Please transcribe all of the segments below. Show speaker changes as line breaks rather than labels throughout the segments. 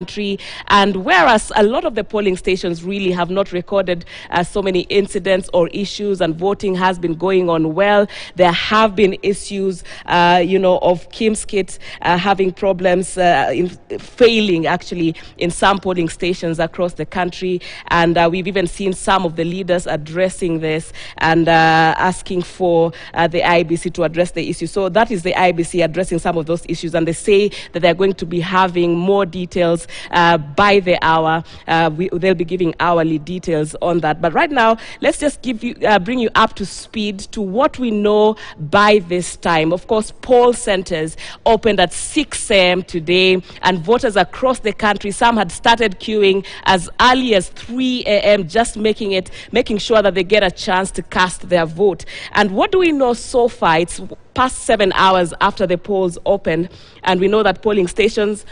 country. And whereas a lot of the polling stations really have not recorded so many incidents or issues, and voting has been going on well, there have been issues, of Kim's kit having problems in failing actually in some polling stations across the country. And we've even seen some of the leaders addressing this and asking for the IEBC to address the issue. So that is the IEBC addressing some of those issues, and they say that they're going to be having more details by the hour. They'll be giving hourly details on that. But right now, let's just bring you up to speed to what we know by this time. Of course, poll centers opened at 6 a.m. today, and voters across the country, some had started queuing as early as 3 a.m., just making sure that they get a chance to cast their vote. And what do we know so far? It's past 7 hours after the polls opened, and we know that polling stations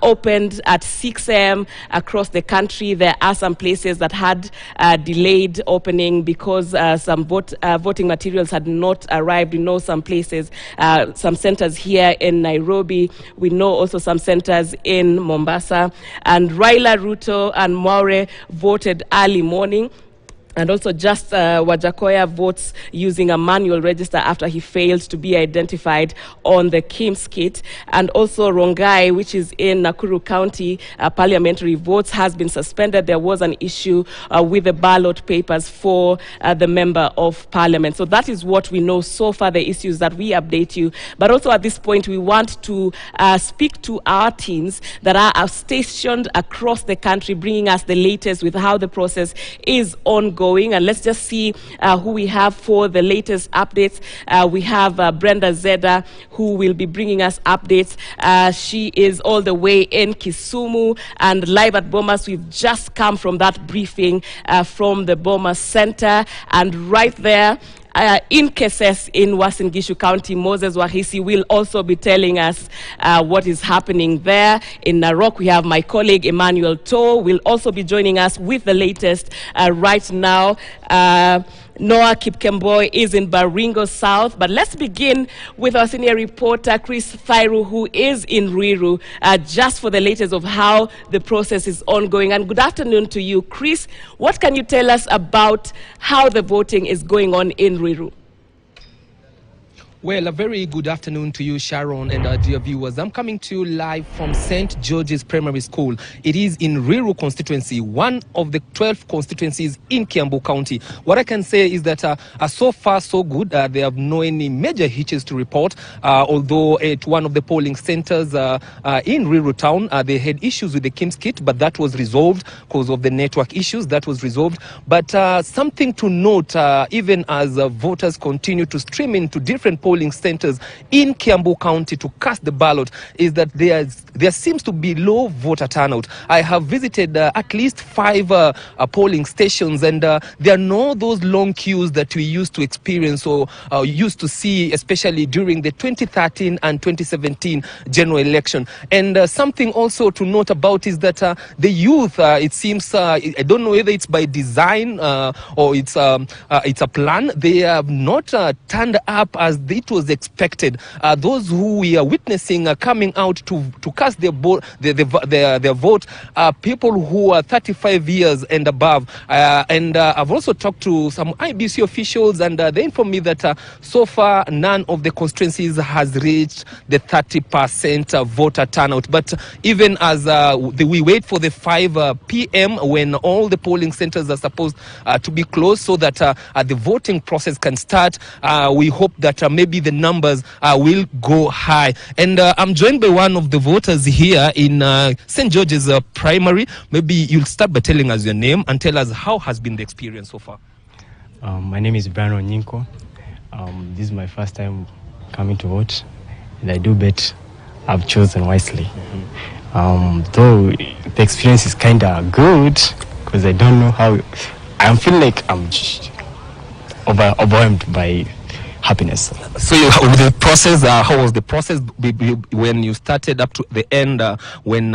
opened at 6 a.m. across the country. There are some places that had delayed opening because some voting materials had not arrived. We know some places, some centers here in Nairobi. We know also some centers in Mombasa. And Ruiru and Maure voted early morning. And also just Wajakoya votes using a manual register after he failed to be identified on the Kim's kit. And also Rongai, which is in Nakuru County, parliamentary votes has been suspended. There was an issue with the ballot papers for the member of parliament. So that is what we know so far, the issues that we update you. But also at this point, we want to speak to our teams that are stationed across the country, bringing us the latest with how the process is ongoing. And let's just see who we have for the latest updates. We have Brenda Zeda, who will be bringing us updates. She is all the way in Kisumu, and live at Bomas. We've just come from that briefing from the Bomas Center, and right there in Keses in Uasin Gishu County, Moses Wahisi will also be telling us what is happening there. In Narok, we have my colleague Emmanuel To will also be joining us with the latest right now. Noah Kipkemboy is in Baringo South. But let's begin with our senior reporter, Chris Thairu, who is in Ruiru, just for the latest of how the process is ongoing. And good afternoon to you, Chris. What can you tell us about how the voting is going on in Ruiru?
Well, a very good afternoon to you, Sharon, and our dear viewers. I'm coming to you live from St. George's Primary School. It is in Ruiru constituency, one of the 12 constituencies in Kiambu County. What I can say is that so far so good. They have no any major hitches to report, although at one of the polling centers in Ruiru Town, they had issues with the Kim's kit, but that was resolved because of the network issues. That was resolved. But something to note, even as voters continue to stream into different polling centers in Kiambu County to cast the ballot, is that there seems to be low voter turnout. I have visited at least 5 polling stations, and there are no those long queues that we used to experience or used to see, especially during the 2013 and 2017 general election. And something also to note about is that the youth, it seems, I don't know whether it's by design or it's a plan, they have not turned up as it was expected. Those who we are witnessing coming out to cast their vote are people who are 35 years and above. And I've also talked to some IBC officials, and they informed me that so far none of the constituencies has reached the 30% voter turnout. But even as we wait for the 5 p.m. when all the polling centers are supposed to be closed so that the voting process can start, we hope that maybe the numbers will go high. And I'm joined by one of the voters here in St. George's Primary. Maybe you'll start by telling us your name and tell us how has been the experience so far.
My name is Brian Onyinko. This is my first time coming to vote, and I do bet I've chosen wisely. Though the experience is kind of good, because I don't know how. I feel like I'm overwhelmed by happiness.
So the process, how was the process when you started up to the end, when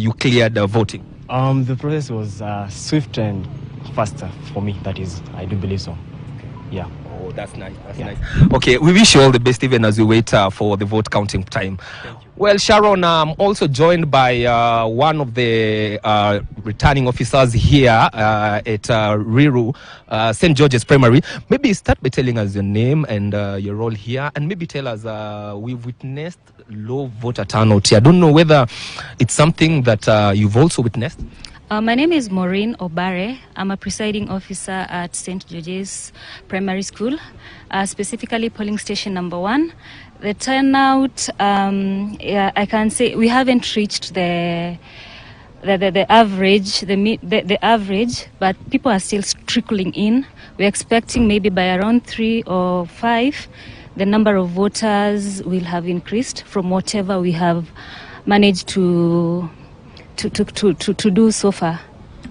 you cleared voting?
The process was swift and faster for me. That is, I do believe so.
Okay.
Yeah.
Oh, that's nice. That's nice. Okay, we wish you all the best even as you wait for the vote counting time.
Thank you.
Well, Sharon, I'm also joined by one of the returning officers here at Ruiru, St. George's Primary. Maybe start by telling us your name and your role here, and maybe tell us, we've witnessed low voter turnout here. I don't know whether it's something that you've also witnessed.
My name is Maureen Obare. I'm a presiding officer at St. George's Primary School, specifically polling station number 1. The turnout, I can say we haven't reached the average, the average, but people are still trickling in. We're expecting maybe by around 3 or 5, the number of voters will have increased from whatever we have managed to do so far.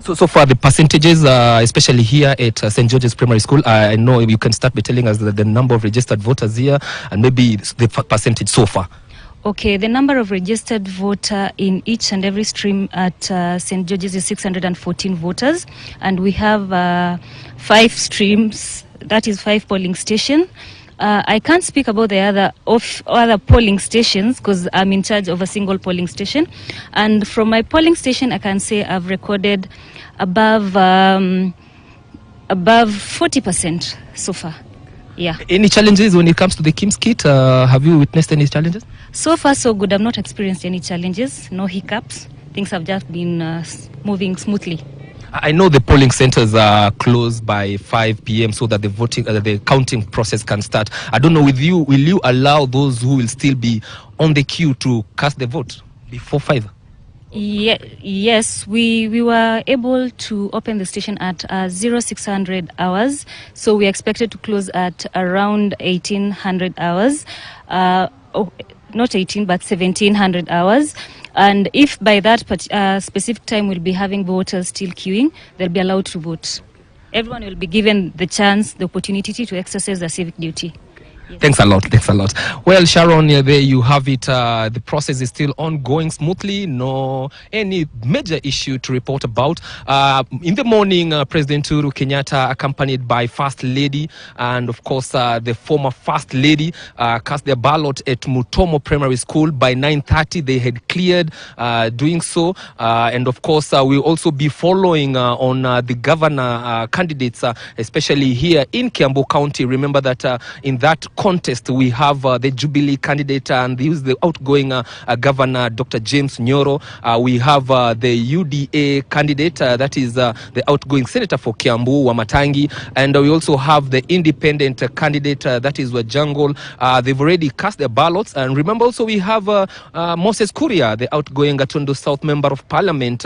So far, the percentages, especially here at St. George's Primary School, I know you can start by telling us the number of registered voters here and maybe the percentage so far.
Okay, the number of registered voter in each and every stream at St. George's is 614 voters, and we have 5 streams, that is 5 polling stations. I can't speak about the other polling stations because I'm in charge of a single polling station. And from my polling station, I can say I've recorded above 40% so far. Yeah.
Any challenges when it comes to the KIMS kit? Have you witnessed any challenges?
So far, so good. I've not experienced any challenges, no hiccups. Things have just been moving smoothly.
I know the polling centers are closed by 5 p.m. so that the counting process can start. I don't know, with you, will you allow those who will still be on the queue to cast the vote before 5?
Yes, we were able to open the station at 0600 hours, so we expected to close at around 1800 hours. Not 18, but 1700 hours. And if by that specific time we'll be having voters still queuing, they'll be allowed to vote. Everyone will be given the chance, the opportunity to exercise their civic duty. Yes.
Thanks a lot. Well, Sharon, there you have it. The process is still ongoing smoothly. No any major issue to report about. In the morning, President Uhuru Kenyatta, accompanied by First Lady and, of course, the former First Lady, cast their ballot at Mutomo Primary School. By 9:30, they had cleared doing so. And, of course, we'll also be following on the governor candidates, especially here in Kiambu County. Remember that in that contest we have the Jubilee candidate, and he is the outgoing governor, Dr. James Nyoro. We have the UDA candidate, that is the outgoing senator for Kiambu, Wamatangi, and we also have the independent candidate, that is Wajangol. They've already cast their ballots, and remember also we have Moses Kuria, the outgoing Gatundu South Member of Parliament.